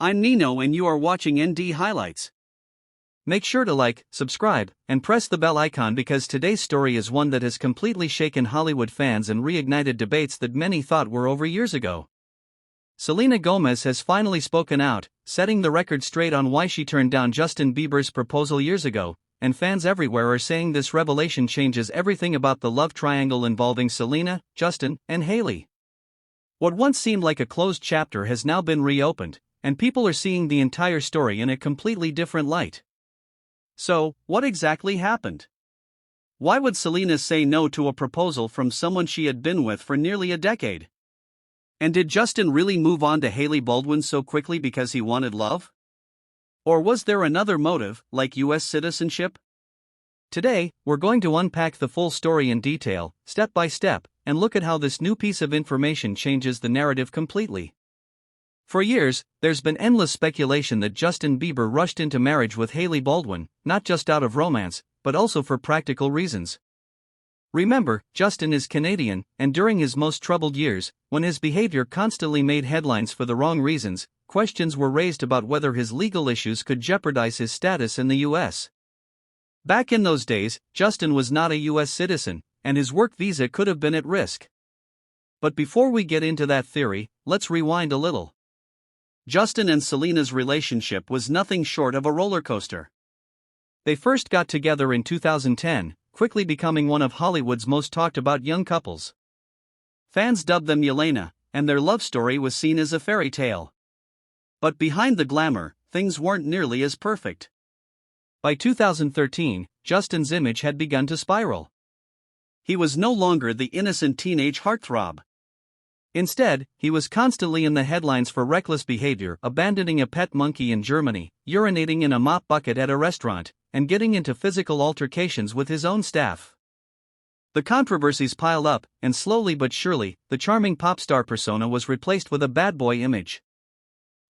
I'm Nino and you are watching ND Highlights. Make sure to like, subscribe, and press the bell icon because today's story is one that has completely shaken Hollywood fans and reignited debates that many thought were over years ago. Selena Gomez has finally spoken out, setting the record straight on why she turned down Justin Bieber's proposal years ago, and fans everywhere are saying this revelation changes everything about the love triangle involving Selena, Justin, and Hailey. What once seemed like a closed chapter has now been reopened, and people are seeing the entire story in a completely different light. So, what exactly happened? Why would Selena say no to a proposal from someone she had been with for nearly a decade? And did Justin really move on to Hailey Baldwin so quickly because he wanted love? Or was there another motive, like US citizenship? Today, we're going to unpack the full story in detail, step by step, and look at how this new piece of information changes the narrative completely. For years, there's been endless speculation that Justin Bieber rushed into marriage with Hailey Baldwin, not just out of romance, but also for practical reasons. Remember, Justin is Canadian, and during his most troubled years, when his behavior constantly made headlines for the wrong reasons, questions were raised about whether his legal issues could jeopardize his status in the US. Back in those days, Justin was not a US citizen, and his work visa could have been at risk. But before we get into that theory, let's rewind a little. Justin and Selena's relationship was nothing short of a roller coaster. They first got together in 2010, quickly becoming one of Hollywood's most talked about young couples. Fans dubbed them Yelena, and their love story was seen as a fairy tale. But behind the glamour, things weren't nearly as perfect. By 2013, Justin's image had begun to spiral. He was no longer the innocent teenage heartthrob. Instead, he was constantly in the headlines for reckless behavior, abandoning a pet monkey in Germany, urinating in a mop bucket at a restaurant, and getting into physical altercations with his own staff. The controversies piled up, and slowly but surely, the charming pop star persona was replaced with a bad boy image.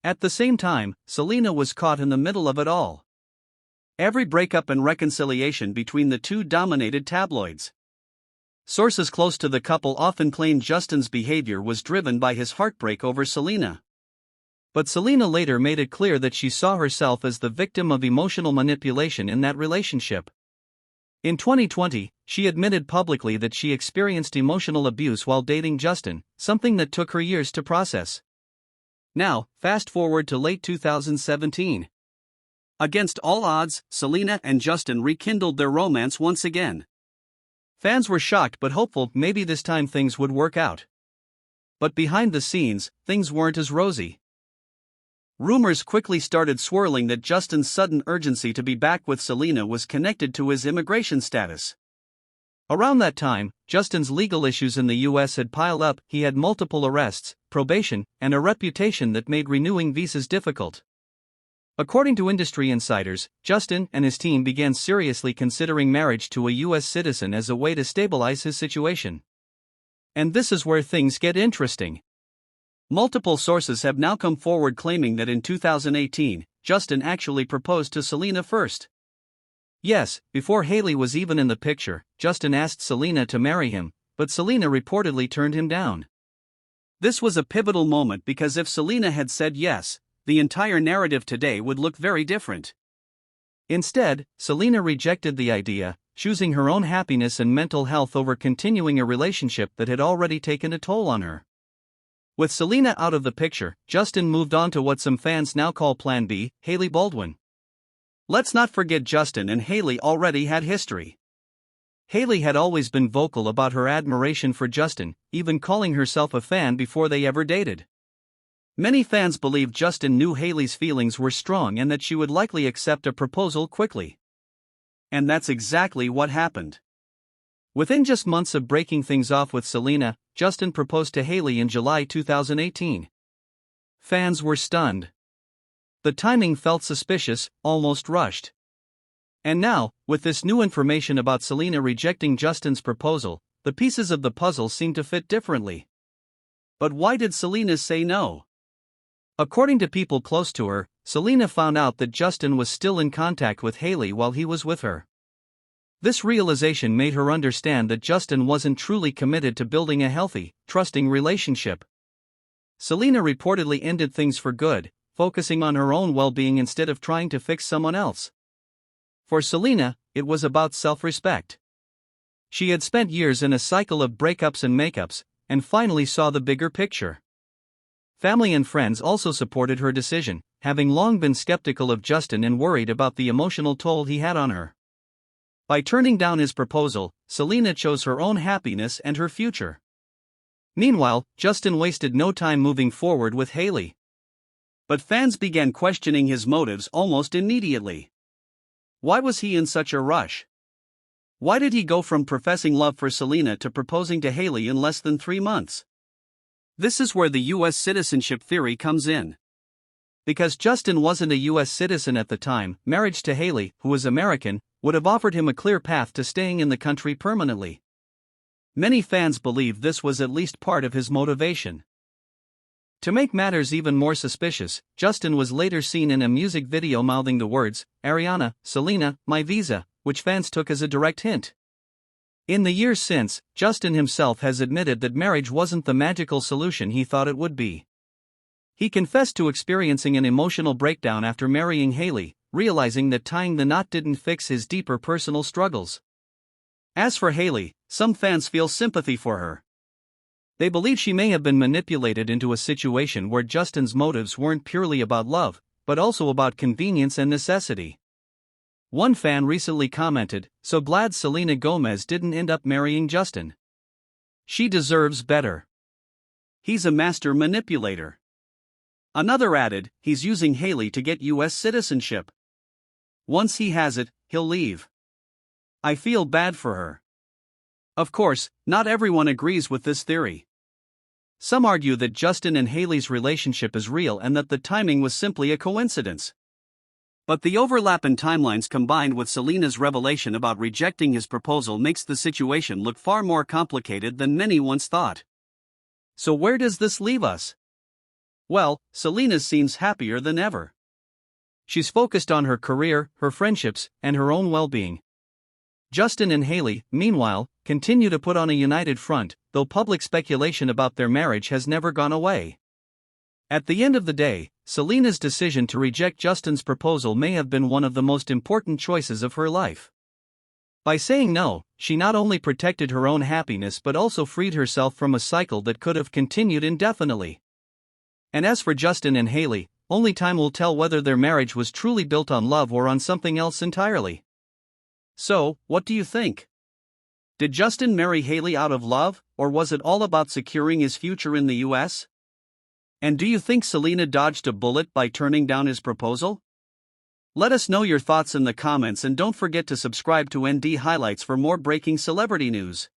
At the same time, Selena was caught in the middle of it all. Every breakup and reconciliation between the two dominated tabloids. Sources close to the couple often claimed Justin's behavior was driven by his heartbreak over Selena. But Selena later made it clear that she saw herself as the victim of emotional manipulation in that relationship. In 2020, she admitted publicly that she experienced emotional abuse while dating Justin, something that took her years to process. Now, fast forward to late 2017. Against all odds, Selena and Justin rekindled their romance once again. Fans were shocked but hopeful maybe this time things would work out. But behind the scenes, things weren't as rosy. Rumors quickly started swirling that Justin's sudden urgency to be back with Selena was connected to his immigration status. Around that time, Justin's legal issues in the US had piled up. He had multiple arrests, probation, and a reputation that made renewing visas difficult. According to industry insiders, Justin and his team began seriously considering marriage to a US citizen as a way to stabilize his situation. And this is where things get interesting. Multiple sources have now come forward claiming that in 2018, Justin actually proposed to Selena first. Yes, before Hailey was even in the picture, Justin asked Selena to marry him, but Selena reportedly turned him down. This was a pivotal moment because if Selena had said yes, the entire narrative today would look very different. Instead, Selena rejected the idea, choosing her own happiness and mental health over continuing a relationship that had already taken a toll on her. With Selena out of the picture, Justin moved on to what some fans now call Plan B, Hailey Baldwin. Let's not forget Justin and Hailey already had history. Hailey had always been vocal about her admiration for Justin, even calling herself a fan before they ever dated. Many fans believe Justin knew Hailey's feelings were strong and that she would likely accept a proposal quickly. And that's exactly what happened. Within just months of breaking things off with Selena, Justin proposed to Hailey in July 2018. Fans were stunned. The timing felt suspicious, almost rushed. And now, with this new information about Selena rejecting Justin's proposal, the pieces of the puzzle seem to fit differently. But why did Selena say no? According to people close to her, Selena found out that Justin was still in contact with Hailey while he was with her. This realization made her understand that Justin wasn't truly committed to building a healthy, trusting relationship. Selena reportedly ended things for good, focusing on her own well-being instead of trying to fix someone else. For Selena, it was about self-respect. She had spent years in a cycle of breakups and makeups, and finally saw the bigger picture. Family and friends also supported her decision, having long been skeptical of Justin and worried about the emotional toll he had on her. By turning down his proposal, Selena chose her own happiness and her future. Meanwhile, Justin wasted no time moving forward with Hailey. But fans began questioning his motives almost immediately. Why was he in such a rush? Why did he go from professing love for Selena to proposing to Hailey in less than 3 months? This is where the U.S. citizenship theory comes in. Because Justin wasn't a U.S. citizen at the time, marriage to Hailey, who was American, would have offered him a clear path to staying in the country permanently. Many fans believe this was at least part of his motivation. To make matters even more suspicious, Justin was later seen in a music video mouthing the words, "Ariana, Selena, my visa," which fans took as a direct hint. In the years since, Justin himself has admitted that marriage wasn't the magical solution he thought it would be. He confessed to experiencing an emotional breakdown after marrying Hailey, realizing that tying the knot didn't fix his deeper personal struggles. As for Hailey, some fans feel sympathy for her. They believe she may have been manipulated into a situation where Justin's motives weren't purely about love, but also about convenience and necessity. One fan recently commented, "So glad Selena Gomez didn't end up marrying Justin. She deserves better. He's a master manipulator." Another added, "He's using Hailey to get U.S. citizenship. Once he has it, he'll leave. I feel bad for her." Of course, not everyone agrees with this theory. Some argue that Justin and Hailey's relationship is real and that the timing was simply a coincidence. But the overlap in timelines combined with Selena's revelation about rejecting his proposal makes the situation look far more complicated than many once thought. So where does this leave us? Well, Selena seems happier than ever. She's focused on her career, her friendships, and her own well-being. Justin and Hailey, meanwhile, continue to put on a united front, though public speculation about their marriage has never gone away. At the end of the day, Selena's decision to reject Justin's proposal may have been one of the most important choices of her life. By saying no, she not only protected her own happiness but also freed herself from a cycle that could have continued indefinitely. And as for Justin and Hailey, only time will tell whether their marriage was truly built on love or on something else entirely. So, what do you think? Did Justin marry Hailey out of love, or was it all about securing his future in the US? And do you think Selena dodged a bullet by turning down his proposal? Let us know your thoughts in the comments and don't forget to subscribe to ND Highlights for more breaking celebrity news.